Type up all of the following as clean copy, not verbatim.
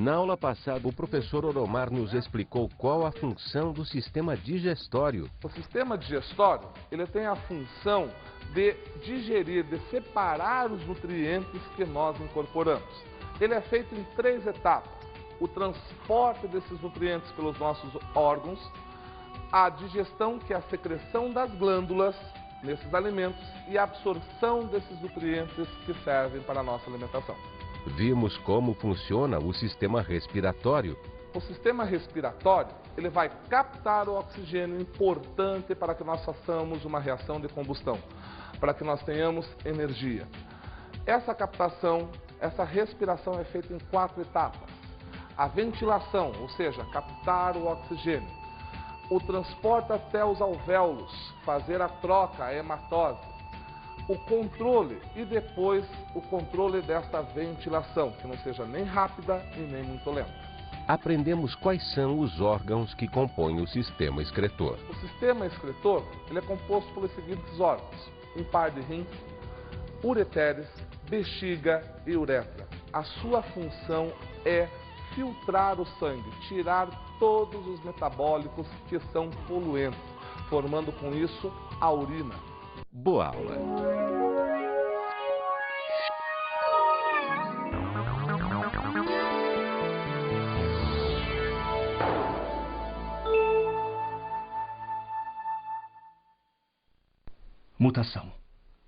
Na aula passada, o professor Oromar nos explicou qual a função do sistema digestório. O sistema digestório, ele tem a função de digerir, de separar os nutrientes que nós incorporamos. Ele é feito em 3 etapas: o transporte desses nutrientes pelos nossos órgãos, a digestão, que é a secreção das glândulas nesses alimentos, e a absorção desses nutrientes que servem para a nossa alimentação. Vimos como funciona o sistema respiratório. O sistema respiratório, ele vai captar o oxigênio importante para que nós façamos uma reação de combustão, para que nós tenhamos energia. Essa captação, essa respiração é feita em 4 etapas. A ventilação, ou seja, captar o oxigênio. O transporte até os alvéolos, fazer a troca, a hematose. O controle e depois o controle desta ventilação, que não seja nem rápida e nem muito lenta. Aprendemos quais são os órgãos que compõem o sistema excretor. O sistema excretor, ele é composto pelos seguintes órgãos: um par de rins, ureteres, bexiga e uretra. A sua função é filtrar o sangue, tirar todos os metabólicos que são poluentes, formando com isso a urina. Boa aula! Mutação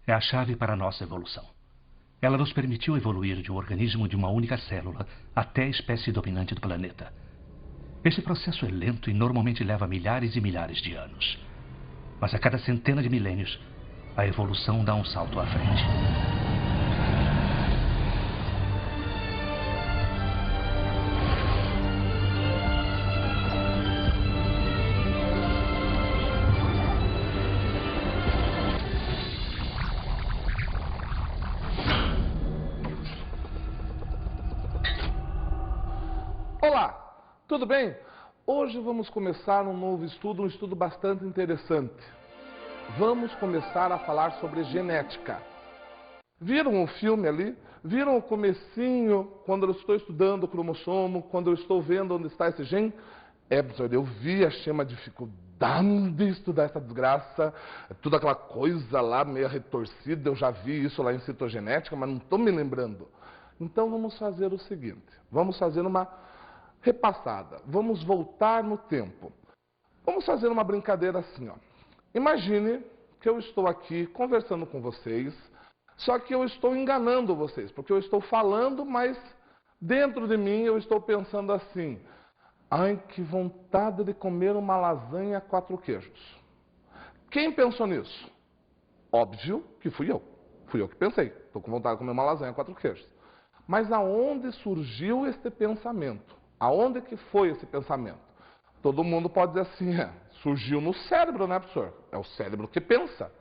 é a chave para a nossa evolução. Ela nos permitiu evoluir de um organismo de uma única célula até a espécie dominante do planeta. Esse processo é lento e normalmente leva milhares e milhares de anos. Mas a cada centena de milênios, a evolução dá um salto à frente. Olá, tudo bem? Hoje vamos começar um novo estudo, um estudo bastante interessante. Vamos começar a falar sobre genética. Viram o filme ali? Viram o comecinho, quando eu estou estudando o cromossomo, quando eu estou vendo onde está esse gene? Professor, eu vi, achei uma dificuldade de estudar essa desgraça, toda aquela coisa lá meio retorcida, eu já vi isso lá em citogenética, mas não estou me lembrando. Então vamos fazer o seguinte, vamos fazer uma repassada, vamos voltar no tempo. Vamos fazer uma brincadeira assim, ó. Imagine que eu estou aqui conversando com vocês, só que eu estou enganando vocês, porque eu estou falando, mas dentro de mim eu estou pensando assim: ai, que vontade de comer uma lasanha 4 queijos. Quem pensou nisso? Óbvio que fui eu. Fui eu que pensei. Estou com vontade de comer uma lasanha 4 queijos. Mas aonde surgiu este pensamento? Aonde que foi esse pensamento? Todo mundo pode dizer assim: surgiu no cérebro, né, professor? É o cérebro que pensa.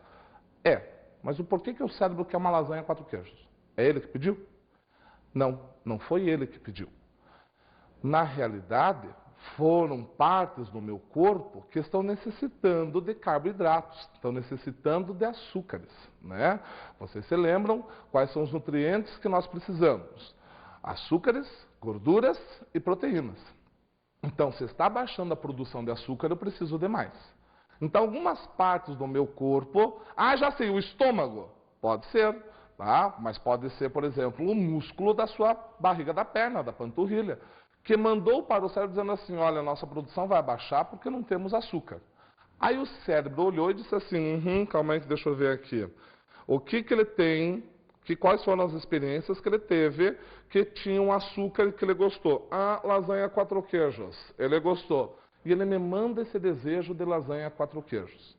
Mas o porquê que o cérebro quer uma lasanha 4 queijos? É ele que pediu? Não, não foi ele que pediu. Na realidade, foram partes do meu corpo que estão necessitando de carboidratos, estão necessitando de açúcares, né? Vocês se lembram quais são os nutrientes que nós precisamos? Açúcares, gorduras e proteínas. Então, se está baixando a produção de açúcar, eu preciso de mais. Então, algumas partes do meu corpo... já sei, o estômago. Pode ser, tá? Mas pode ser, por exemplo, o músculo da sua barriga da perna, da panturrilha, que mandou para o cérebro dizendo assim: olha, nossa produção vai baixar porque não temos açúcar. Aí o cérebro olhou e disse assim: calma aí, deixa eu ver aqui. O que ele tem... quais foram as experiências que ele teve que tinham açúcar e que ele gostou? Lasanha 4 queijos. Ele gostou. E ele me manda esse desejo de lasanha 4 queijos.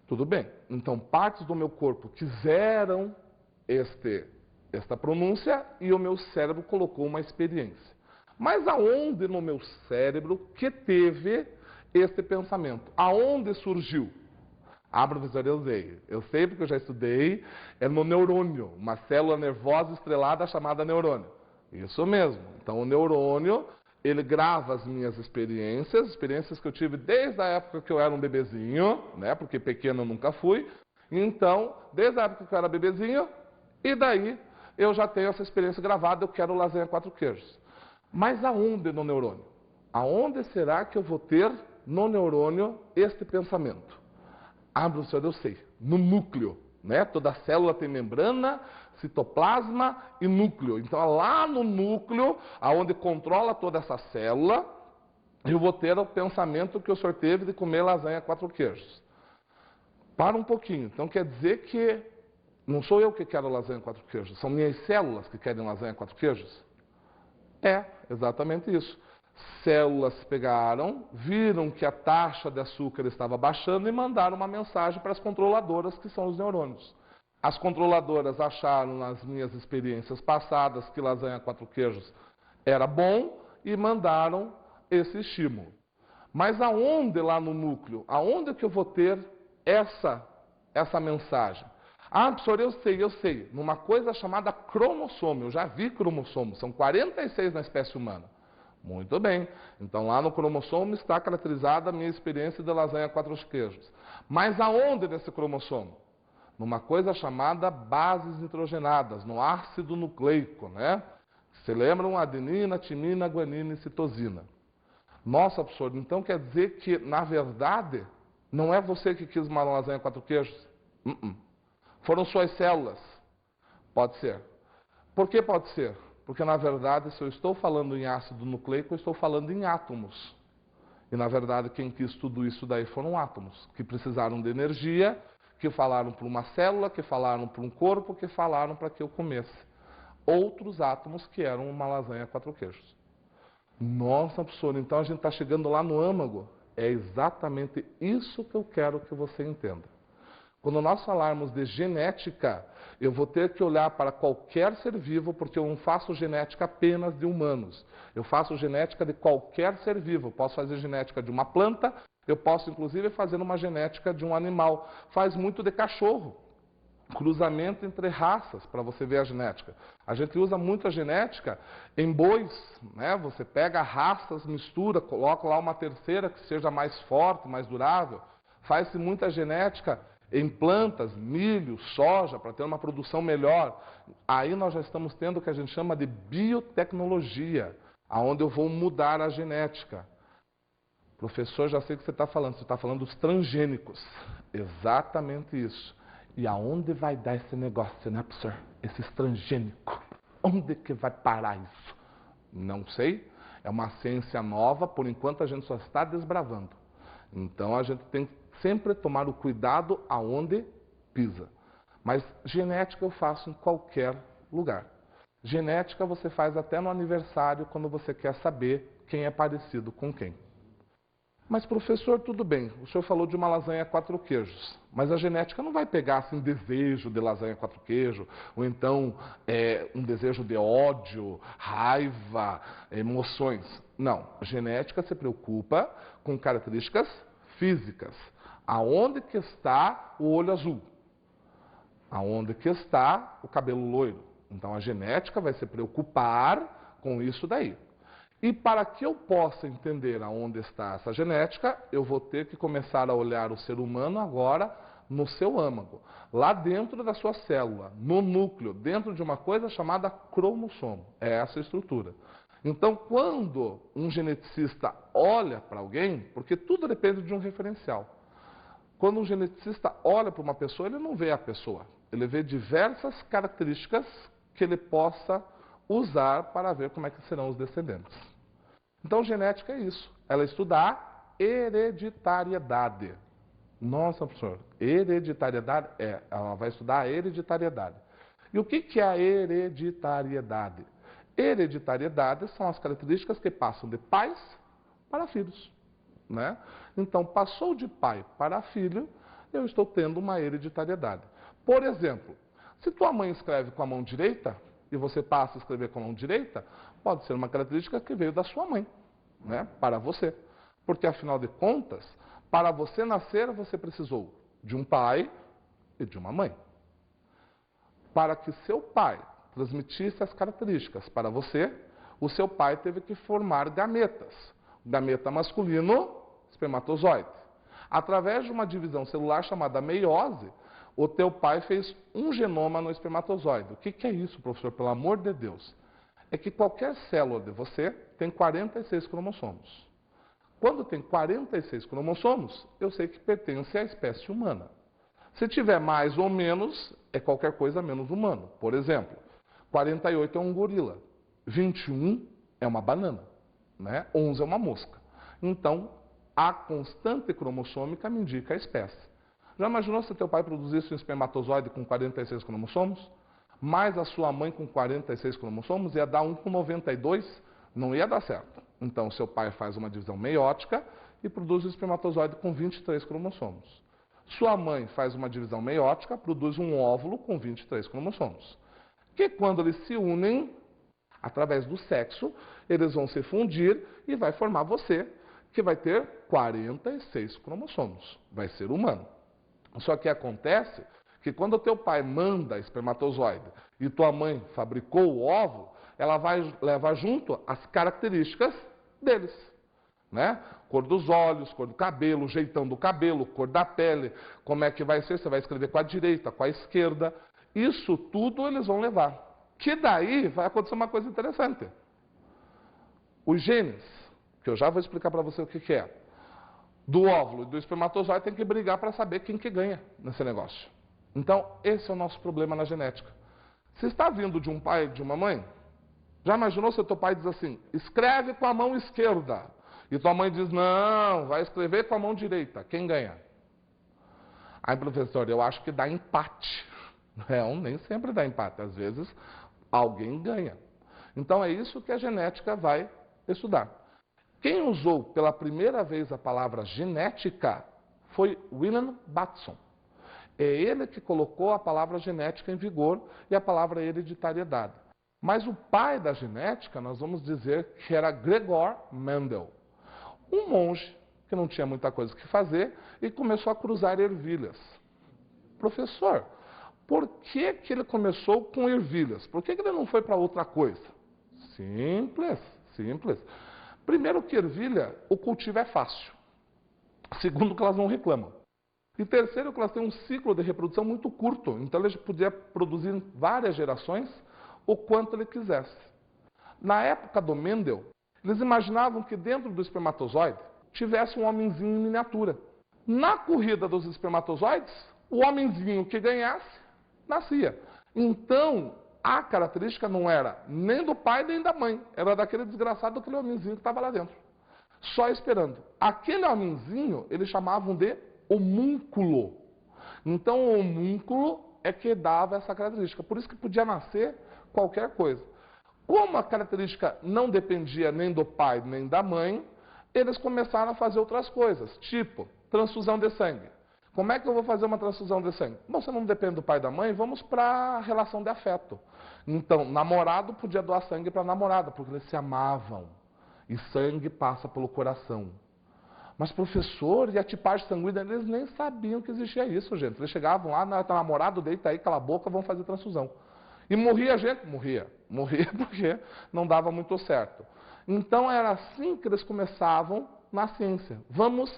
Tudo bem. Então, partes do meu corpo quiseram esta pronúncia e o meu cérebro colocou uma experiência. Mas aonde no meu cérebro que teve este pensamento? Aonde surgiu? Professor, eu sei porque eu já estudei, é no neurônio, uma célula nervosa estrelada chamada neurônio. Isso mesmo. Então o neurônio, ele grava as minhas experiências que eu tive desde a época que eu era um bebezinho, né? Porque pequeno eu nunca fui. Então, desde a época que eu era bebezinho, e daí eu já tenho essa experiência gravada, eu quero lasanha 4 queijos. Mas aonde no neurônio? Aonde será que eu vou ter no neurônio este pensamento? Ah, professor, eu sei. No núcleo, né? Toda célula tem membrana, citoplasma e núcleo. Então, lá no núcleo, aonde controla toda essa célula, eu vou ter o pensamento que o senhor teve de comer lasanha 4 queijos. Para um pouquinho. Então, quer dizer que não sou eu que quero lasanha 4 queijos, são minhas células que querem lasanha 4 queijos? É, exatamente isso. Células pegaram, viram que a taxa de açúcar estava baixando e mandaram uma mensagem para as controladoras, que são os neurônios. As controladoras acharam nas minhas experiências passadas que lasanha 4 queijos era bom e mandaram esse estímulo. Mas aonde lá no núcleo? Aonde que eu vou ter essa mensagem? Ah, professor, eu sei. Numa coisa chamada cromossomo. Eu já vi cromossomo. São 46 na espécie humana. Muito bem. Então, lá no cromossomo está caracterizada a minha experiência de lasanha 4 queijos. Mas aonde nesse cromossomo? Numa coisa chamada bases nitrogenadas, no ácido nucleico, né? Se lembram? Adenina, timina, guanina e citosina. Nossa, professor, então quer dizer que, na verdade, não é você que quis uma lasanha 4 queijos? Foram suas células? Pode ser. Por que pode ser? Porque, na verdade, se eu estou falando em ácido nucleico, eu estou falando em átomos. E, na verdade, quem quis tudo isso daí foram átomos, que precisaram de energia, que falaram para uma célula, que falaram para um corpo, que falaram para que eu comesse. Outros átomos que eram uma lasanha 4 queijos. Nossa, professor, então a gente está chegando lá no âmago. É exatamente isso que eu quero que você entenda. Quando nós falarmos de genética, eu vou ter que olhar para qualquer ser vivo, porque eu não faço genética apenas de humanos. Eu faço genética de qualquer ser vivo. Eu posso fazer genética de uma planta, eu posso inclusive fazer uma genética de um animal. Faz muito de cachorro. Cruzamento entre raças, para você ver a genética. A gente usa muito a genética em bois, né? Você pega raças, mistura, coloca lá uma terceira que seja mais forte, mais durável. Faz-se muita genética em plantas, milho, soja, para ter uma produção melhor. Aí nós já estamos tendo o que a gente chama de biotecnologia, aonde eu vou mudar a genética. Professor, já sei o que você está falando dos transgênicos. Exatamente isso. E aonde vai dar esse negócio, né, professor? Esses transgênicos. Onde que vai parar isso? Não sei. É uma ciência nova, por enquanto a gente só está desbravando. Então a gente tem que sempre tomar o cuidado aonde pisa. Mas genética eu faço em qualquer lugar. Genética você faz até no aniversário, quando você quer saber quem é parecido com quem. Mas, professor, tudo bem, o senhor falou de uma lasanha 4 queijos, mas a genética não vai pegar assim, um desejo de lasanha 4 queijos, ou então um desejo de ódio, raiva, emoções. Não, a genética se preocupa com características físicas. Aonde que está o olho azul? Aonde que está o cabelo loiro? Então, a genética vai se preocupar com isso daí. E para que eu possa entender aonde está essa genética, eu vou ter que começar a olhar o ser humano agora no seu âmago, lá dentro da sua célula, no núcleo, dentro de uma coisa chamada cromossomo. É essa a estrutura. Então, quando um geneticista olha para alguém, porque tudo depende de um referencial. Quando um geneticista olha para uma pessoa, ele não vê a pessoa. Ele vê diversas características que ele possa usar para ver como é que serão os descendentes. Então, genética é isso. Ela estuda a hereditariedade. Nossa, professor, hereditariedade? Ela vai estudar a hereditariedade. E o que é a hereditariedade? Hereditariedade são as características que passam de pais para filhos, né? Então, passou de pai para filho, eu estou tendo uma hereditariedade. Por exemplo, se tua mãe escreve com a mão direita, e você passa a escrever com a mão direita, pode ser uma característica que veio da sua mãe, né, para você. Porque, afinal de contas, para você nascer, você precisou de um pai e de uma mãe. Para que seu pai transmitisse as características para você, o seu pai teve que formar gametas. Gameta masculino, espermatozoide. Através de uma divisão celular chamada meiose, o teu pai fez um genoma no espermatozoide. O que é isso, professor? Pelo amor de Deus. é que qualquer célula de você tem 46 cromossomos. Quando tem 46 cromossomos, eu sei que pertence à espécie humana. Se tiver mais ou menos, é qualquer coisa menos humano. Por exemplo, 48 é um gorila, 21 é uma banana, né? 11 é uma mosca. Então, a constante cromossômica me indica a espécie. Já imaginou se teu pai produzisse um espermatozoide com 46 cromossomos? Mais a sua mãe com 46 cromossomos? Ia dar um com 92? Não ia dar certo. Então, seu pai faz uma divisão meiótica e produz um espermatozoide com 23 cromossomos. Sua mãe faz uma divisão meiótica, produz um óvulo com 23 cromossomos. Que quando eles se unem, através do sexo, eles vão se fundir e vai formar você, que vai ter 46 cromossomos. Vai ser humano. Só que acontece que quando o teu pai manda espermatozoide e tua mãe fabricou o óvulo, ela vai levar junto as características deles, né? Cor dos olhos, cor do cabelo, jeitão do cabelo, cor da pele, como é que vai ser, você vai escrever com a direita, com a esquerda, isso tudo eles vão levar. Que daí vai acontecer uma coisa interessante. Os genes, que eu já vou explicar para você o que é, do óvulo e do espermatozoide tem que brigar para saber quem que ganha nesse negócio. Então, esse é o nosso problema na genética. Se está vindo de um pai e de uma mãe, já imaginou se o teu pai diz assim, escreve com a mão esquerda, e tua mãe diz, não, vai escrever com a mão direita, quem ganha? Aí, professor, eu acho que dá empate. Não, nem sempre dá empate, às vezes alguém ganha. Então, é isso que a genética vai estudar. Quem usou pela primeira vez a palavra genética foi William Batson. É ele que colocou a palavra genética em vigor e a palavra hereditariedade. Mas o pai da genética, nós vamos dizer que era Gregor Mendel. Um monge que não tinha muita coisa que fazer e começou a cruzar ervilhas. Professor, por que que ele começou com ervilhas? Por que que ele não foi para outra coisa? Simples, simples. Primeiro que ervilha, o cultivo é fácil. Segundo que elas não reclamam. E terceiro que elas têm um ciclo de reprodução muito curto. Então ele podia produzir em várias gerações o quanto ele quisesse. Na época do Mendel, eles imaginavam que dentro do espermatozoide tivesse um homenzinho em miniatura. Na corrida dos espermatozoides, o homenzinho que ganhasse, nascia. Então, a característica não era nem do pai nem da mãe. Era daquele desgraçado, aquele homenzinho que estava lá dentro. Só esperando. Aquele homenzinho, eles chamavam de homúnculo. Então, o homúnculo é que dava essa característica. Por isso que podia nascer qualquer coisa. Como a característica não dependia nem do pai nem da mãe, eles começaram a fazer outras coisas, tipo transfusão de sangue. Como é que eu vou fazer uma transfusão de sangue? Bom, você não depende do pai e da mãe, vamos para a relação de afeto. Então, namorado podia doar sangue para a namorada, porque eles se amavam. E sangue passa pelo coração. Mas, professor, e a tipagem sanguínea? Eles nem sabiam que existia isso, gente. Eles chegavam lá, namorado, deita aí, cala a boca, vamos fazer transfusão. E morria gente? Morria. Morria porque não dava muito certo. Então, era assim que eles começavam na ciência. Vamos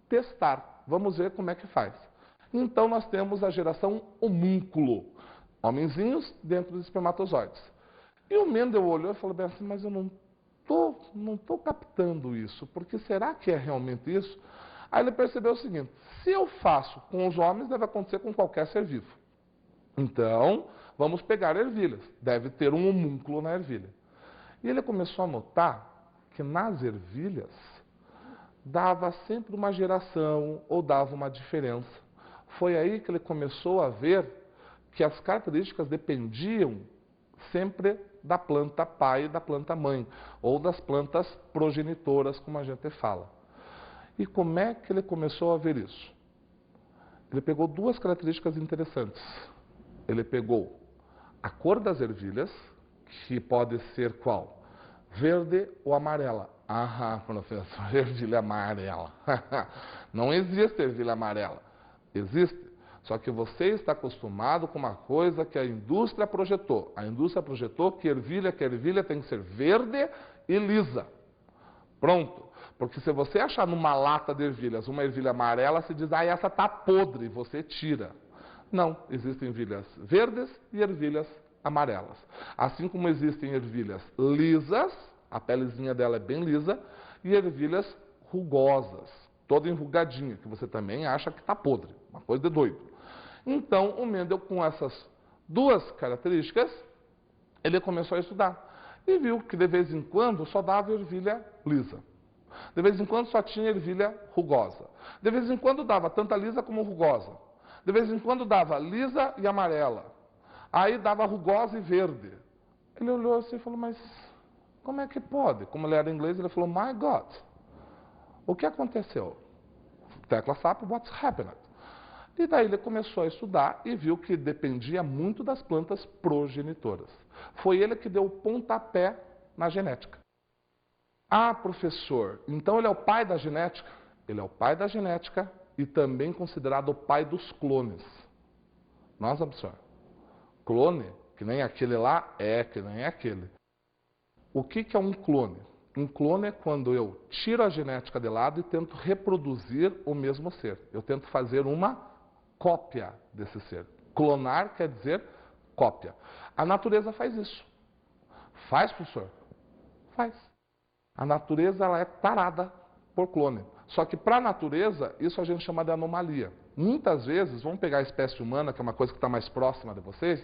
testar, vamos ver como é que faz. Então, nós temos a geração homúnculo. Homenzinhos dentro dos espermatozoides. E o Mendel olhou e falou bem assim, mas eu não estou captando isso, porque será que é realmente isso? Aí ele percebeu o seguinte, se eu faço com os homens, deve acontecer com qualquer ser vivo. Então, vamos pegar ervilhas. Deve ter um homúnculo na ervilha. E ele começou a notar que nas ervilhas dava sempre uma geração ou dava uma diferença. Foi aí que ele começou a ver que as características dependiam sempre da planta pai e da planta mãe, ou das plantas progenitoras, como a gente fala. E como é que ele começou a ver isso? Ele pegou duas características interessantes. Ele pegou a cor das ervilhas, que pode ser qual? Verde ou amarela. Ah, professor, ervilha amarela. Não existe ervilha amarela. Existe. Só que você está acostumado com uma coisa que a indústria projetou. A indústria projetou que ervilha tem que ser verde e lisa. Pronto. Porque se você achar numa lata de ervilhas uma ervilha amarela, se diz, essa está podre, você tira. Não, existem ervilhas verdes e ervilhas amarelas. Assim como existem ervilhas lisas, a pelezinha dela é bem lisa, e ervilhas rugosas, toda enrugadinha, que você também acha que está podre, uma coisa de doido. Então, o Mendel, com essas duas características, ele começou a estudar e viu que de vez em quando só dava ervilha lisa. De vez em quando só tinha ervilha rugosa. De vez em quando dava tanto lisa como rugosa. De vez em quando dava lisa e amarela. Aí dava rugosa e verde. Ele olhou assim e falou, mas como é que pode? Como ele era inglês, ele falou, my God, o que aconteceu? Tecla SAP, what's happened? E daí ele começou a estudar e viu que dependia muito das plantas progenitoras. Foi ele que deu o pontapé na genética. Ah, professor, então ele é o pai da genética? Ele é o pai da genética e também considerado o pai dos clones. Nossa, professor, clone, que nem aquele lá, é que nem aquele. O que é um clone? Um clone é quando eu tiro a genética de lado e tento reproduzir o mesmo ser. Eu tento fazer uma cópia desse ser. Clonar quer dizer cópia. A natureza faz isso. Faz, professor? Faz. A natureza ela é tarada por clone. Só que para a natureza, isso a gente chama de anomalia. Muitas vezes, vamos pegar a espécie humana, que é uma coisa que está mais próxima de vocês.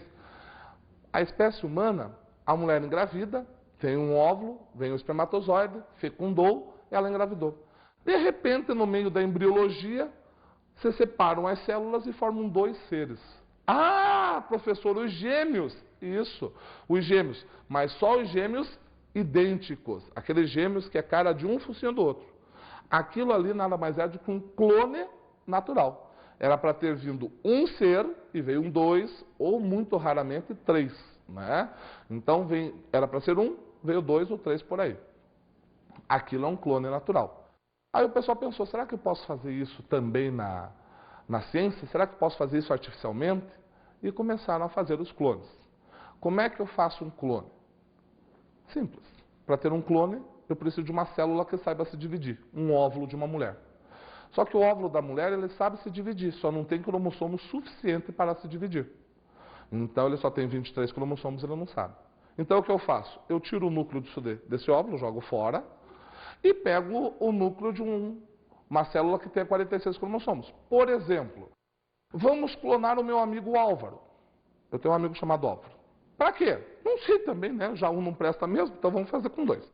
A espécie humana, a mulher engravida, tem um óvulo, vem o espermatozoide, fecundou, ela engravidou. De repente, no meio da embriologia, se separam as células e formam dois seres. Ah, professor, os gêmeos. Isso, os gêmeos. Mas só os gêmeos idênticos. Aqueles gêmeos que a cara de um focinho do outro. Aquilo ali nada mais é do que um clone natural. Era para ter vindo um ser e veio um dois, ou muito raramente três. Né? Então era para ser um, veio dois ou três por aí. Aquilo é um clone natural. Aí o pessoal pensou, será que eu posso fazer isso também na ciência? Será que eu posso fazer isso artificialmente? E começaram a fazer os clones. Como é que eu faço um clone? Simples. Para ter um clone, eu preciso de uma célula que saiba se dividir. Um óvulo de uma mulher. Só que o óvulo da mulher, ele sabe se dividir, só não tem cromossomo suficiente para se dividir. Então, ele só tem 23 cromossomos, ele não sabe. Então, o que eu faço? Eu tiro o núcleo desse óvulo, jogo fora, e pego o núcleo de uma célula que tenha 46 cromossomos. Por exemplo, vamos clonar o meu amigo Álvaro. Eu tenho um amigo chamado Álvaro. Para quê? Não sei também, né? Já um não presta mesmo, então vamos fazer com dois.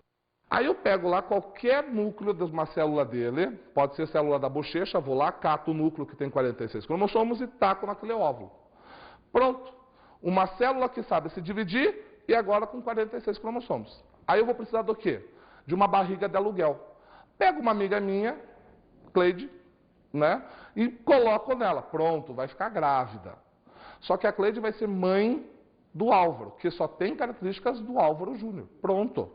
Aí eu pego lá qualquer núcleo de uma célula dele, pode ser célula da bochecha, vou lá, cato o núcleo que tem 46 cromossomos e taco naquele óvulo. Pronto. Uma célula que sabe se dividir e agora com 46 cromossomos. Aí eu vou precisar do quê? De uma barriga de aluguel. Pego uma amiga minha, Cleide, né? E coloco nela. Pronto, vai ficar grávida. Só que a Cleide vai ser mãe do Álvaro, que só tem características do Álvaro Júnior. Pronto.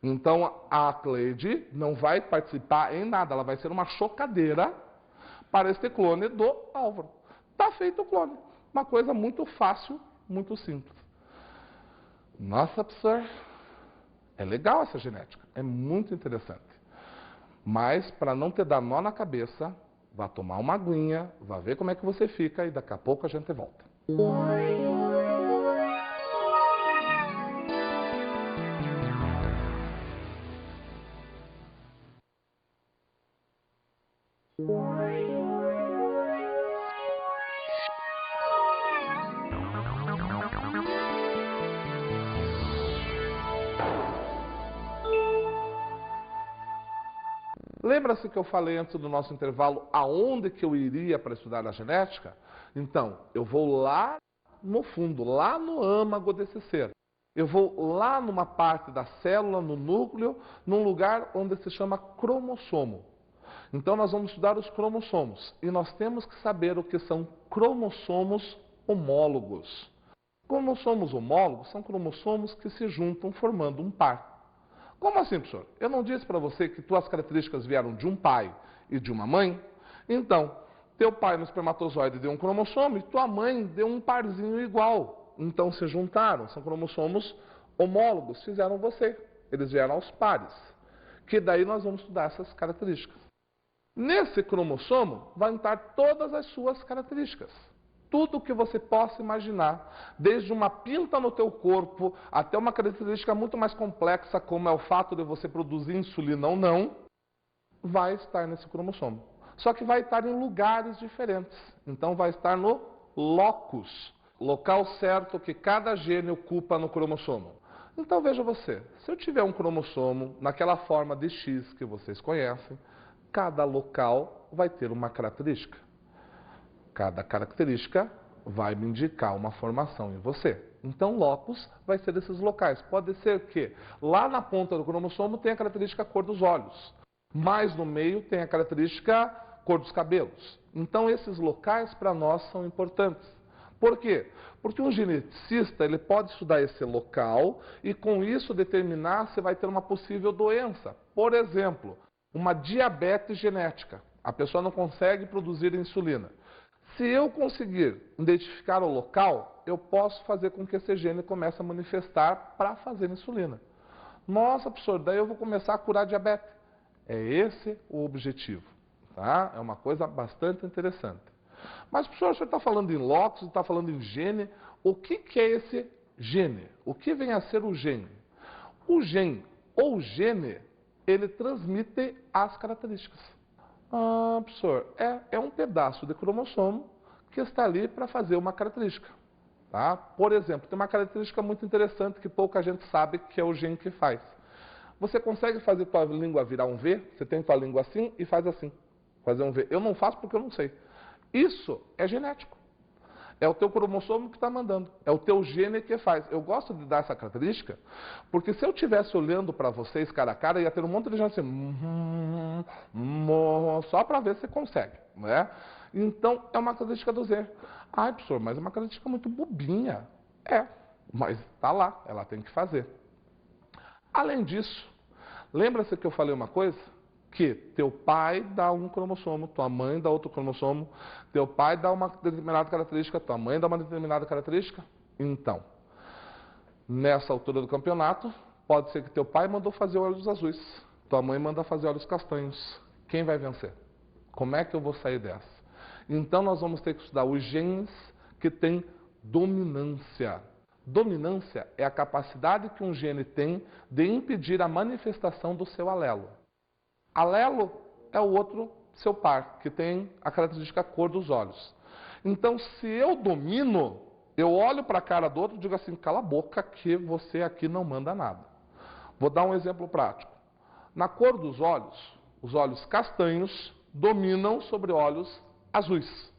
Então a Cleide não vai participar em nada, ela vai ser uma chocadeira para este clone do Álvaro. Está feito o clone. Uma coisa muito fácil, muito simples. Nossa, professor, é legal essa genética, é muito interessante. Mas, para não te dar nó na cabeça, vá tomar uma aguinha, vá ver como é que você fica e daqui a pouco a gente volta. Lembra-se que eu falei antes do nosso intervalo aonde que eu iria para estudar a genética? Então, eu vou lá no fundo, lá no âmago desse ser. Eu vou lá numa parte da célula, no núcleo, num lugar onde se chama cromossomo. Então, nós vamos estudar os cromossomos. E nós temos que saber o que são cromossomos homólogos. Cromossomos homólogos são cromossomos que se juntam formando um par. Como assim, professor? Eu não disse para você que tuas características vieram de um pai e de uma mãe? Então, teu pai no espermatozoide deu um cromossomo e tua mãe deu um parzinho igual. Então se juntaram, são cromossomos homólogos, fizeram você. Eles vieram aos pares. Que daí nós vamos estudar essas características. Nesse cromossomo vão estar todas as suas características. Tudo que você possa imaginar, desde uma pinta no teu corpo até uma característica muito mais complexa, como é o fato de você produzir insulina ou não, vai estar nesse cromossomo. Só que vai estar em lugares diferentes. Então vai estar no locus, local certo que cada gene ocupa no cromossomo. Então veja você, se eu tiver um cromossomo naquela forma de X que vocês conhecem, cada local vai ter uma característica. Cada característica vai me indicar uma formação em você. Então, locus vai ser esses locais. Pode ser que lá na ponta do cromossomo tenha a característica cor dos olhos, mais no meio tem a característica cor dos cabelos. Então, esses locais para nós são importantes. Por quê? Porque um geneticista ele pode estudar esse local e com isso determinar se vai ter uma possível doença. Por exemplo, uma diabetes genética. A pessoa não consegue produzir insulina. Se eu conseguir identificar o local, eu posso fazer com que esse gene comece a manifestar para fazer insulina. Nossa, professor, daí eu vou começar a curar diabetes. É esse o objetivo, tá? É uma coisa bastante interessante. Mas, professor, você está falando em locus, está falando em gene. O que é esse gene? O que vem a ser o gene? O gene ou gene, ele transmite as características. Ah, professor, é um pedaço de cromossomo que está ali para fazer uma característica. Tá? Por exemplo, tem uma característica muito interessante que pouca gente sabe que é o gene que faz. Você consegue fazer tua língua virar um V? Você tem tua língua assim e faz assim. Fazer um V. Eu não faço porque eu não sei. Isso é genético. É o teu cromossomo que está mandando. É o teu gene que faz. Eu gosto de dar essa característica, porque se eu estivesse olhando para vocês cara a cara, ia ter um monte de gente assim, só para ver se consegue. Né? Então, é uma característica do Z. Ai, professor, mas é uma característica muito bobinha. É, mas está lá, ela tem que fazer. Além disso, lembra-se que eu falei uma coisa? Que teu pai dá um cromossomo, tua mãe dá outro cromossomo, teu pai dá uma determinada característica, tua mãe dá uma determinada característica. Então, nessa altura do campeonato, pode ser que teu pai mandou fazer olhos azuis, tua mãe manda fazer olhos castanhos. Quem vai vencer? Como é que eu vou sair dessa? Então, nós vamos ter que estudar os genes que têm dominância. Dominância é a capacidade que um gene tem de impedir a manifestação do seu alelo. Alelo é o outro seu par, que tem a característica cor dos olhos. Então, se eu domino, eu olho para a cara do outro e digo assim, cala a boca que você aqui não manda nada. Vou dar um exemplo prático. Na cor dos olhos, os olhos castanhos dominam sobre olhos azuis.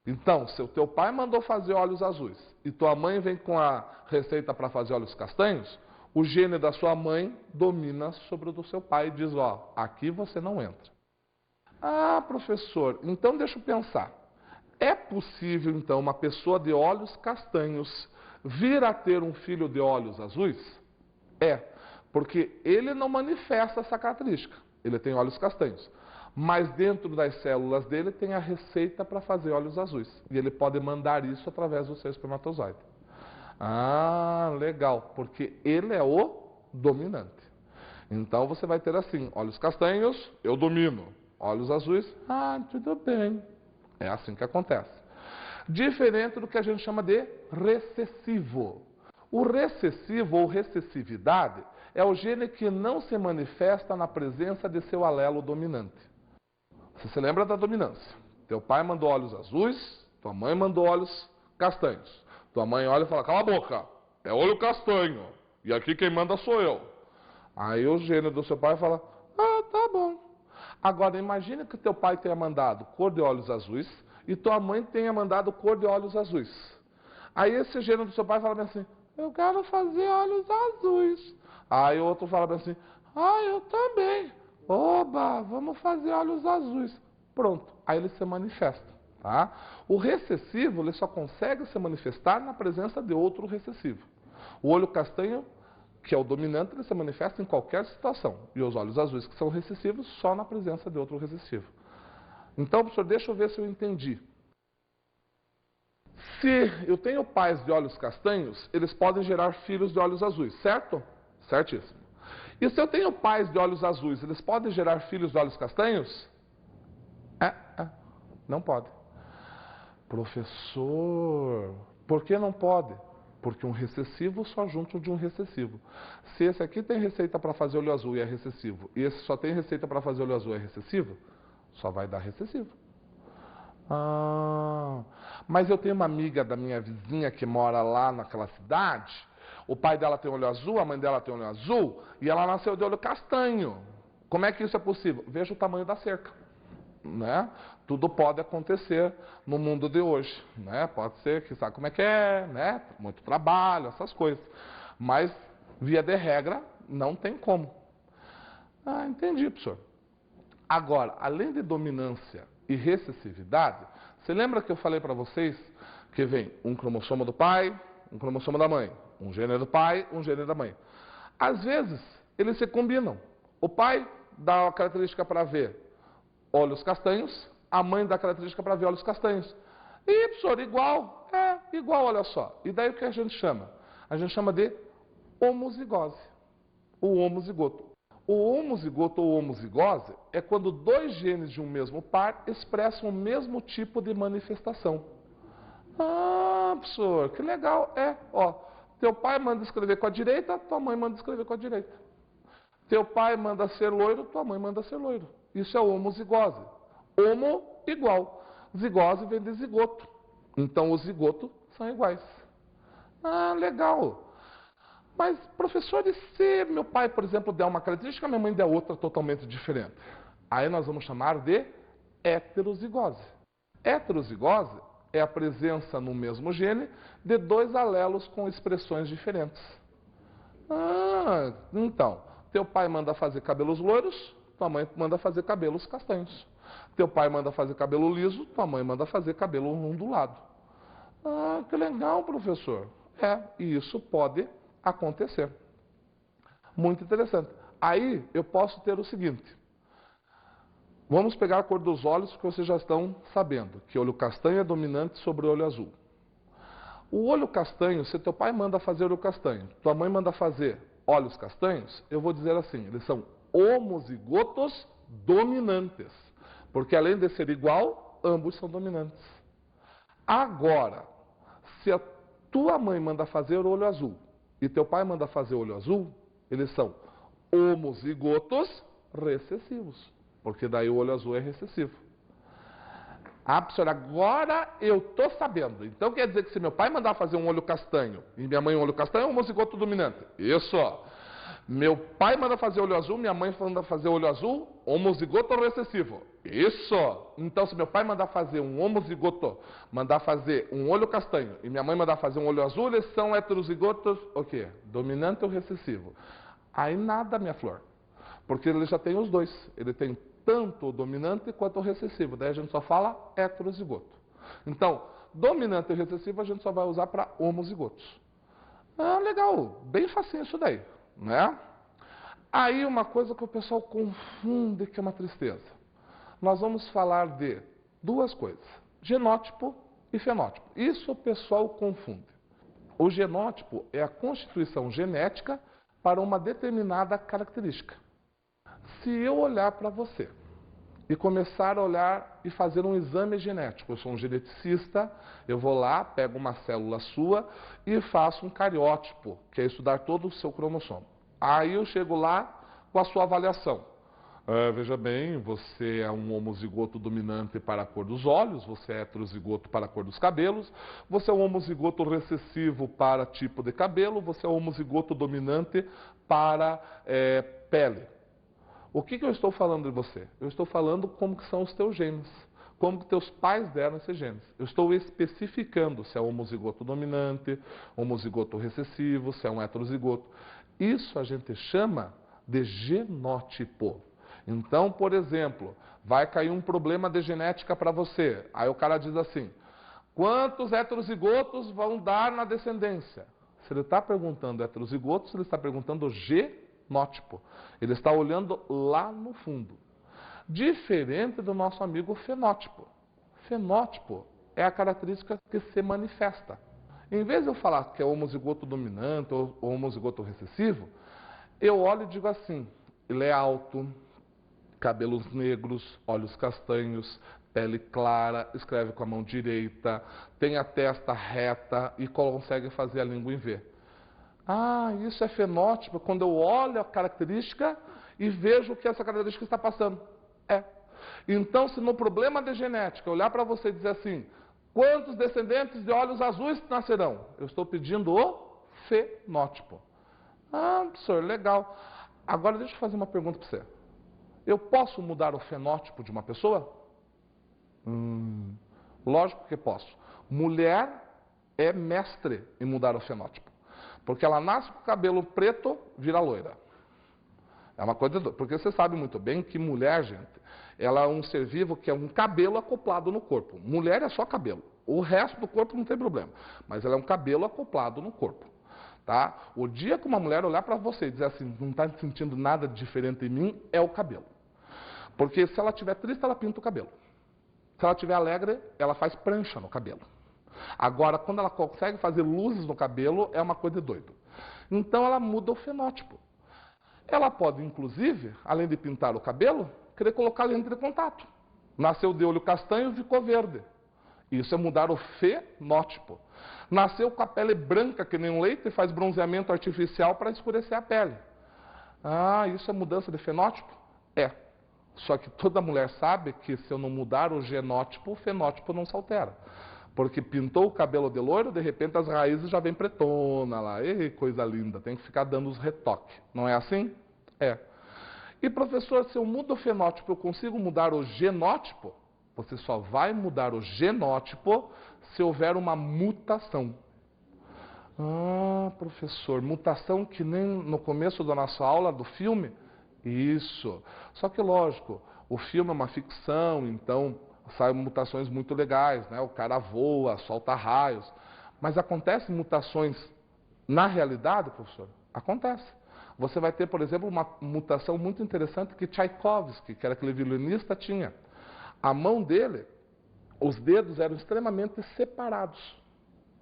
Então, se o teu pai mandou fazer olhos azuis e tua mãe vem com a receita para fazer olhos castanhos, o gene da sua mãe domina sobre o do seu pai e diz, ó, aqui você não entra. Ah, professor, então deixa eu pensar. É possível, então, uma pessoa de olhos castanhos vir a ter um filho de olhos azuis? É, porque ele não manifesta essa característica. Ele tem olhos castanhos. Mas dentro das células dele tem a receita para fazer olhos azuis. E ele pode mandar isso através do seu espermatozoide. Ah, legal, porque ele é o dominante. Então você vai ter assim, olhos castanhos, eu domino. Olhos azuis, ah, tudo bem. É assim que acontece. Diferente do que a gente chama de recessivo. O recessivo ou recessividade é o gene que não se manifesta na presença de seu alelo dominante. Você se lembra da dominância. Teu pai mandou olhos azuis, tua mãe mandou olhos castanhos. Tua mãe olha e fala, cala a boca, é olho castanho, e aqui quem manda sou eu. Aí o gene do seu pai fala, ah, tá bom. Agora imagine que teu pai tenha mandado cor de olhos azuis e tua mãe tenha mandado cor de olhos azuis. Aí esse gene do seu pai fala bem assim, eu quero fazer olhos azuis. Aí o outro fala bem assim, ah, eu também. Oba, vamos fazer olhos azuis. Pronto, aí ele se manifesta. Tá? O recessivo ele só consegue se manifestar na presença de outro recessivo. O olho castanho, que é o dominante, ele se manifesta em qualquer situação. E os olhos azuis, que são recessivos, só na presença de outro recessivo. Então, professor, deixa eu ver se eu entendi. Se eu tenho pais de olhos castanhos, eles podem gerar filhos de olhos azuis, certo? Certíssimo. E se eu tenho pais de olhos azuis, eles podem gerar filhos de olhos castanhos? Não pode. Professor, por que não pode? Porque um recessivo só junto de um recessivo. Se esse aqui tem receita para fazer olho azul e é recessivo, e esse só tem receita para fazer olho azul e é recessivo, só vai dar recessivo. Ah, mas eu tenho uma amiga da minha vizinha que mora lá naquela cidade, o pai dela tem olho azul, a mãe dela tem olho azul, e ela nasceu de olho castanho. Como é que isso é possível? Veja o tamanho da cerca. Né? Tudo pode acontecer no mundo de hoje, né? Pode ser que sabe como é que é, né? Muito trabalho, essas coisas. Mas, via de regra, não tem como. Ah, entendi, professor. Agora, além de dominância e recessividade, você lembra que eu falei para vocês que vem um cromossomo do pai, um cromossomo da mãe, um gene do pai, um gene da mãe. Às vezes, eles se combinam. O pai dá a característica para ver olhos castanhos, a mãe dá a característica para ver olhos castanhos. E, professor, igual? É, igual, olha só. E daí o que a gente chama? A gente chama de homozigose, o homozigoto. O homozigoto ou homozigose é quando dois genes de um mesmo par expressam o mesmo tipo de manifestação. Ah, professor, que legal. É, ó, teu pai manda escrever com a direita, tua mãe manda escrever com a direita. Teu pai manda ser loiro, tua mãe manda ser loiro. Isso é homozigose. Homo, igual. Zigose vem de zigoto. Então, os zigotos são iguais. Ah, legal. Mas, professor, e se meu pai, por exemplo, der uma característica, minha mãe der outra totalmente diferente? Aí nós vamos chamar de heterozigose. Heterozigose é a presença no mesmo gene de dois alelos com expressões diferentes. Ah, então, teu pai manda fazer cabelos loiros, tua mãe manda fazer cabelos castanhos. Teu pai manda fazer cabelo liso, tua mãe manda fazer cabelo ondulado. Ah, que legal, professor. É, e isso pode acontecer. Muito interessante. Aí eu posso ter o seguinte. Vamos pegar a cor dos olhos, que vocês já estão sabendo, que olho castanho é dominante sobre o olho azul. O olho castanho, se teu pai manda fazer olho castanho, tua mãe manda fazer olhos castanhos, eu vou dizer assim, eles são homozigotos dominantes. Porque além de ser igual, ambos são dominantes. Agora, se a tua mãe manda fazer olho azul e teu pai manda fazer olho azul, eles são homozigotos recessivos. Porque daí o olho azul é recessivo. Ah, professor, agora eu estou sabendo. Então quer dizer que se meu pai mandar fazer um olho castanho e minha mãe um olho castanho, é um homozigoto dominante. Isso. Meu pai manda fazer olho azul, minha mãe manda fazer olho azul, homozigoto recessivo. Isso. Então se meu pai mandar fazer um homozigoto, mandar fazer um olho castanho e minha mãe mandar fazer um olho azul, eles são heterozigotos, o quê? Dominante ou recessivo. Aí nada, minha flor. Porque ele já tem os dois. Ele tem tanto o dominante quanto o recessivo. Daí a gente só fala heterozigoto. Então, dominante e recessivo a gente só vai usar para homozigotos. Ah, legal. Bem facinho isso daí, né? Aí uma coisa que o pessoal confunde, que é uma tristeza. Nós vamos falar de duas coisas. Genótipo e fenótipo. Isso o pessoal confunde. O genótipo é a constituição genética para uma determinada característica. Se eu olhar para você e começar a olhar e fazer um exame genético, eu sou um geneticista, eu vou lá, pego uma célula sua e faço um cariótipo, que é estudar todo o seu cromossomo. Aí eu chego lá com a sua avaliação. Veja bem, você é um homozigoto dominante para a cor dos olhos, você é heterozigoto para a cor dos cabelos, você é um homozigoto recessivo para tipo de cabelo, você é um homozigoto dominante para pele. O que eu estou falando de você? Eu estou falando como que são os teus genes, como que teus pais deram esses genes. Eu estou especificando se é um homozigoto dominante, homozigoto recessivo, se é um heterozigoto. Isso a gente chama de genótipo. Então, por exemplo, vai cair um problema de genética para você. Aí o cara diz assim, quantos heterozigotos vão dar na descendência? Se ele está perguntando heterozigotos, ele está perguntando genótipo. Ele está olhando lá no fundo. Diferente do nosso amigo fenótipo. Fenótipo é a característica que se manifesta. Em vez de eu falar que é homozigoto dominante ou homozigoto recessivo, eu olho e digo assim, ele é alto, cabelos negros, olhos castanhos, pele clara, escreve com a mão direita, tem a testa reta e consegue fazer a língua em V. Ah, isso é fenótipo, quando eu olho a característica e vejo o que essa característica está passando. É. Então, se no problema de genética, olhar para você e dizer assim, quantos descendentes de olhos azuis nascerão? Eu estou pedindo o fenótipo. Ah, professor, legal. Agora deixa eu fazer uma pergunta para você. Eu posso mudar o fenótipo de uma pessoa? Lógico que posso. Mulher é mestre em mudar o fenótipo. Porque ela nasce com o cabelo preto, vira loira. É uma coisa... Porque você sabe muito bem que mulher, gente, ela é um ser vivo que é um cabelo acoplado no corpo. Mulher é só cabelo. O resto do corpo não tem problema. Mas ela é um cabelo acoplado no corpo. Tá? O dia que uma mulher olhar para você e dizer assim, não está sentindo nada diferente em mim, é o cabelo. Porque se ela estiver triste, ela pinta o cabelo. Se ela estiver alegre, ela faz prancha no cabelo. Agora, quando ela consegue fazer luzes no cabelo, é uma coisa de doido. Então, ela muda o fenótipo. Ela pode, inclusive, além de pintar o cabelo, querer colocar lente de contato. Nasceu de olho castanho, ficou verde. Isso é mudar o fenótipo. Nasceu com a pele branca, que nem um leite, e faz bronzeamento artificial para escurecer a pele. Ah, isso é mudança de fenótipo? É. Só que toda mulher sabe que se eu não mudar o genótipo, o fenótipo não se altera. Porque pintou o cabelo de loiro, de repente as raízes já vem pretona lá. Ei, coisa linda, tem que ficar dando os retoques. Não é assim? É. E professor, se eu mudo o fenótipo, eu consigo mudar o genótipo? Você só vai mudar o genótipo se houver uma mutação. Ah, professor, mutação que nem no começo da nossa aula do filme? Isso. Só que, lógico, o filme é uma ficção, então saem mutações muito legais, né? O cara voa, solta raios. Mas acontecem mutações na realidade, professor? Acontece. Você vai ter, por exemplo, uma mutação muito interessante que Tchaikovsky, que era aquele violinista, tinha. A mão dele, os dedos eram extremamente separados.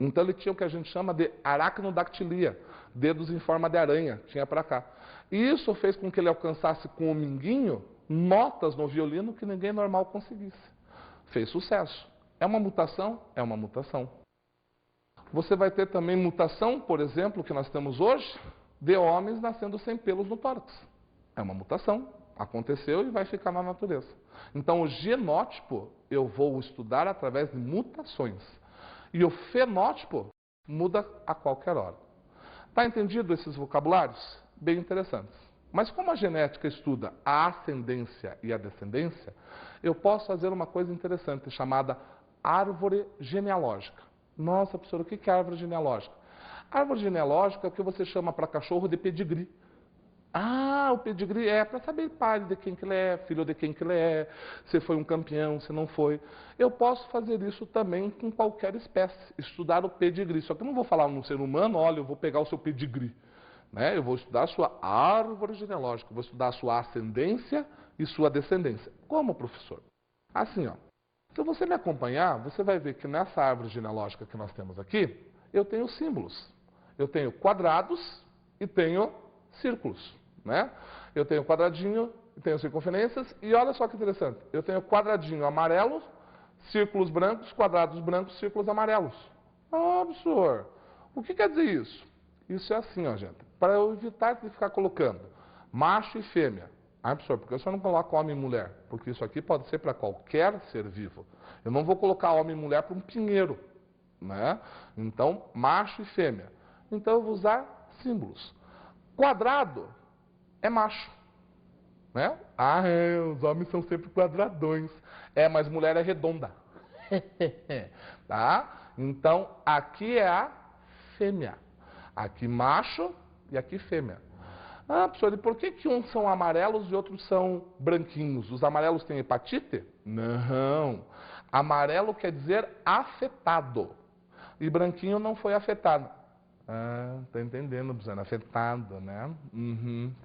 Então ele tinha o que a gente chama de aracnodactilia, dedos em forma de aranha, tinha para cá. E isso fez com que ele alcançasse com o minguinho notas no violino que ninguém normal conseguisse. Fez sucesso. É uma mutação? É uma mutação. Você vai ter também mutação, por exemplo, que nós temos hoje, de homens nascendo sem pelos no tórax. É uma mutação. Aconteceu e vai ficar na natureza. Então, o genótipo eu vou estudar através de mutações. E o fenótipo muda a qualquer hora. Está entendido esses vocabulários? Bem interessantes. Mas como a genética estuda a ascendência e a descendência, eu posso fazer uma coisa interessante chamada árvore genealógica. Nossa, professor, o que é árvore genealógica? Árvore genealógica é o que você chama para cachorro de pedigree. Ah, o pedigree é para saber pai de quem que ele é, filho de quem que ele é, se foi um campeão, se não foi. Eu posso fazer isso também com qualquer espécie, estudar o pedigree. Só que eu não vou falar no ser humano, olha, eu vou pegar o seu pedigree. Né? Eu vou estudar a sua árvore genealógica, vou estudar a sua ascendência e sua descendência. Como, professor? Assim, ó. Se você me acompanhar, você vai ver que nessa árvore genealógica que nós temos aqui, eu tenho símbolos. Eu tenho quadrados e tenho círculos. Né? Eu tenho quadradinho, tenho circunferências e olha só que interessante. Eu tenho quadradinho amarelo, círculos brancos, quadrados brancos, círculos amarelos. Ah, professor, o que quer dizer isso? Isso é assim, ó, gente. Para eu evitar de ficar colocando macho e fêmea. Ah, professor, por que o senhor não coloca homem e mulher? Porque isso aqui pode ser para qualquer ser vivo. Eu não vou colocar homem e mulher para um pinheiro. Né? Então, macho e fêmea. Então, eu vou usar símbolos. Quadrado é macho. Né? Ah, os homens são sempre quadradões. Mas mulher é redonda. Tá? Então, aqui é a fêmea. Aqui macho e aqui fêmea. Ah, professor, e por que uns são amarelos e outros são branquinhos? Os amarelos têm hepatite? Não. Amarelo quer dizer afetado. E branquinho não foi afetado. Ah, tá entendendo, Buzano? Afetado, né?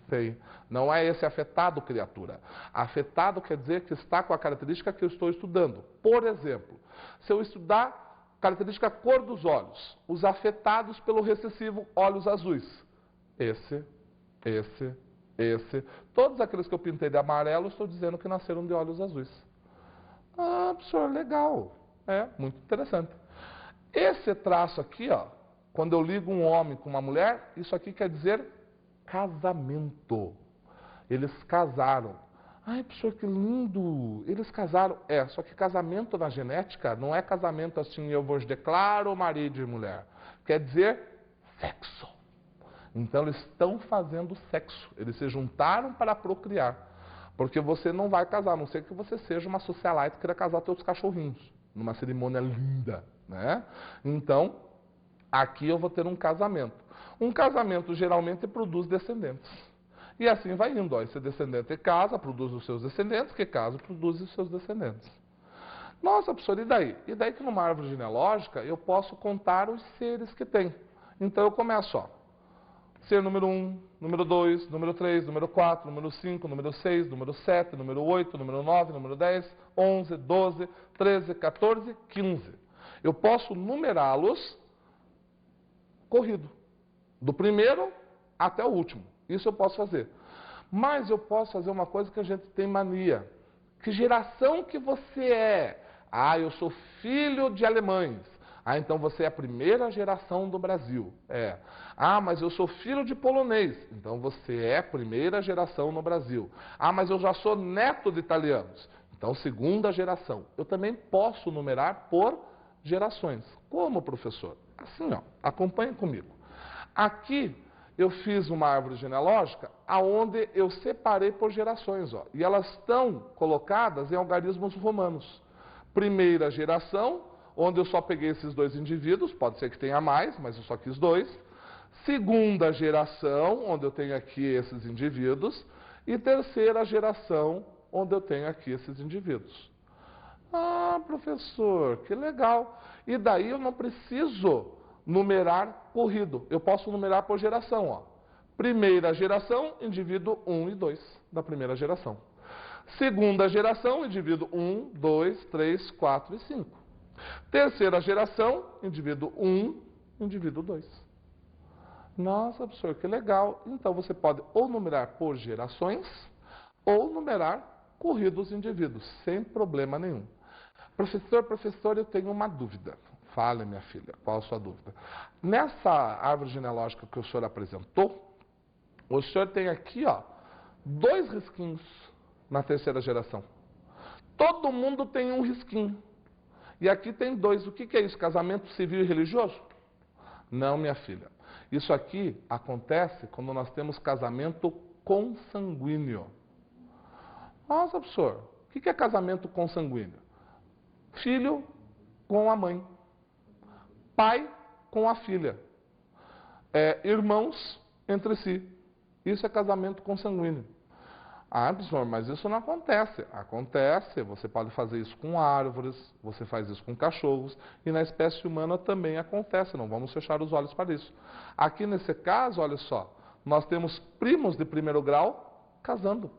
Sei. Não é esse afetado, criatura. Afetado quer dizer que está com a característica que eu estou estudando. Por exemplo, se eu estudar característica cor dos olhos, os afetados pelo recessivo olhos azuis. Esse. Todos aqueles que eu pintei de amarelo, estou dizendo que nasceram de olhos azuis. Ah, professor, legal. É, muito interessante. Esse traço aqui, ó, quando eu ligo um homem com uma mulher, isso aqui quer dizer casamento. Eles casaram. Ai, professor, que lindo! Eles casaram. É, só que casamento na genética não é casamento assim, eu vos declaro marido e mulher. Quer dizer sexo. Então, eles estão fazendo sexo. Eles se juntaram para procriar. Porque você não vai casar, a não ser que você seja uma socialite e queira casar teus cachorrinhos. Numa cerimônia linda, né? Então, aqui eu vou ter um casamento. Um casamento geralmente produz descendentes. E assim vai indo, ó. Esse descendente casa, produz os seus descendentes, que casa, produz os seus descendentes. Nossa, professor, e daí? E daí que numa árvore genealógica eu posso contar os seres que tem. Então eu começo, ó. Ser número 1, número 2, número 3, número 4, número 5, número 6, número 7, número 8, número 9, número 10, 11, 12, 13, 14, 15. Eu posso numerá-los corrido, do primeiro até o último. Isso eu posso fazer. Mas eu posso fazer uma coisa que a gente tem mania. Que geração que você é? Ah, eu sou filho de alemães. Ah, então você é a primeira geração do Brasil. É. Ah, mas eu sou filho de polonês. Então você é a primeira geração no Brasil. Ah, mas eu já sou neto de italianos. Então, segunda geração. Eu também posso numerar por gerações. Como, professor? Assim, ó. Acompanhe comigo. Aqui eu fiz uma árvore genealógica aonde eu separei por gerações, ó. E elas estão colocadas em algarismos romanos. Primeira geração, onde eu só peguei esses dois indivíduos, pode ser que tenha mais, mas eu só quis dois. Segunda geração, onde eu tenho aqui esses indivíduos. E terceira geração, onde eu tenho aqui esses indivíduos. Ah, professor, que legal. E daí eu não preciso numerar corrido. Eu posso numerar por geração, ó. Primeira geração, indivíduo 1 e 2 da primeira geração. Segunda geração, indivíduo 1, 2, 3, 4 e 5. Terceira geração, indivíduo 1, indivíduo 2. Nossa, professor, que legal. Então você pode ou numerar por gerações ou numerar corridos indivíduos, sem problema nenhum. Professor, eu tenho uma dúvida. Fale, minha filha, qual a sua dúvida? Nessa árvore genealógica que o senhor apresentou, o senhor tem aqui, ó, 2 risquinhos na terceira geração. Todo mundo tem um risquinho. E aqui tem 2. O que é isso? Casamento civil e religioso? Não, minha filha. Isso aqui acontece quando nós temos casamento consanguíneo. Nossa, professor, o que é casamento consanguíneo? Filho com a mãe. Pai com a filha. Irmãos entre si. Isso é casamento consanguíneo. Ah, professor, mas isso não acontece. Acontece, você pode fazer isso com árvores, você faz isso com cachorros, e na espécie humana também acontece, não vamos fechar os olhos para isso. Aqui nesse caso, olha só, nós temos primos de primeiro grau casando.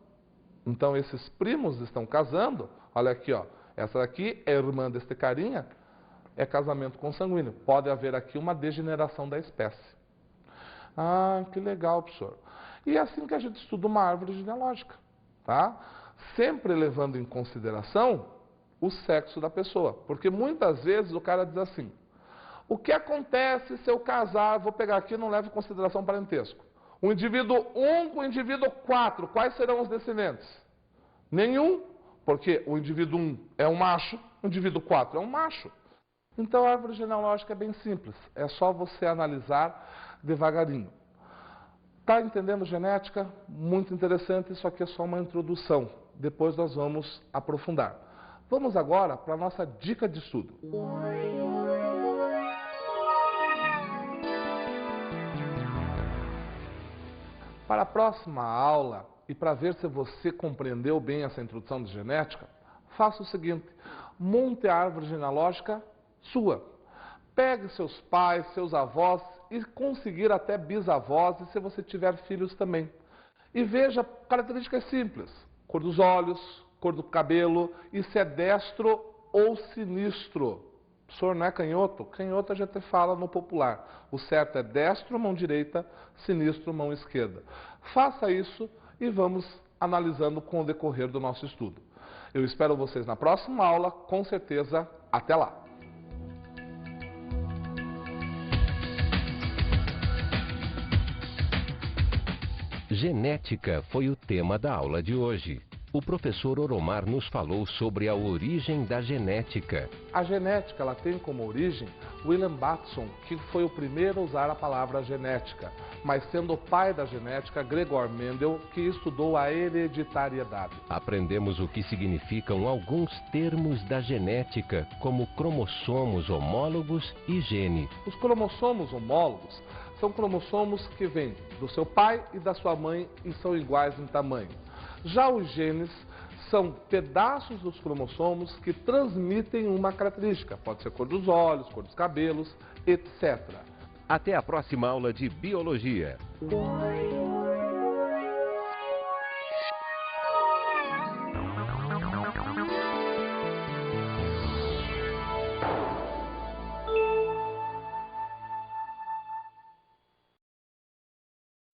Então esses primos estão casando, olha aqui, ó, essa daqui é irmã deste carinha, é casamento consanguíneo. Pode haver aqui uma degeneração da espécie. Ah, que legal, professor. E é assim que a gente estuda uma árvore genealógica, tá? Sempre levando em consideração o sexo da pessoa. Porque muitas vezes o cara diz assim, o que acontece se eu casar, vou pegar aqui e não levo em consideração parentesco. O indivíduo 1 com o indivíduo 4, quais serão os descendentes? Nenhum, porque o indivíduo 1 é um macho, o indivíduo 4 é um macho. Então a árvore genealógica é bem simples, é só você analisar devagarinho. Está entendendo genética? Muito interessante, isso aqui é só uma introdução. Depois nós vamos aprofundar. Vamos agora para a nossa dica de estudo. Para a próxima aula, e para ver se você compreendeu bem essa introdução de genética, faça o seguinte, monte a árvore genealógica sua. Pegue seus pais, seus avós e conseguir até bisavós, e se você tiver filhos também. E veja características simples, cor dos olhos, cor do cabelo, e se é destro ou sinistro. O senhor não é canhoto? Canhoto a gente fala no popular. O certo é destro, mão direita, sinistro, mão esquerda. Faça isso e vamos analisando com o decorrer do nosso estudo. Eu espero vocês na próxima aula, com certeza. Até lá! Genética foi o tema da aula de hoje. O professor Oromar nos falou sobre a origem da genética. A genética ela tem como origem William Bateson, que foi o primeiro a usar a palavra genética, mas sendo o pai da genética, Gregor Mendel, que estudou a hereditariedade. Aprendemos o que significam alguns termos da genética, como cromossomos homólogos e gene. Os cromossomos homólogos são cromossomos que vêm do seu pai e da sua mãe e são iguais em tamanho. Já os genes são pedaços dos cromossomos que transmitem uma característica. Pode ser cor dos olhos, cor dos cabelos, etc. Até a próxima aula de Biologia.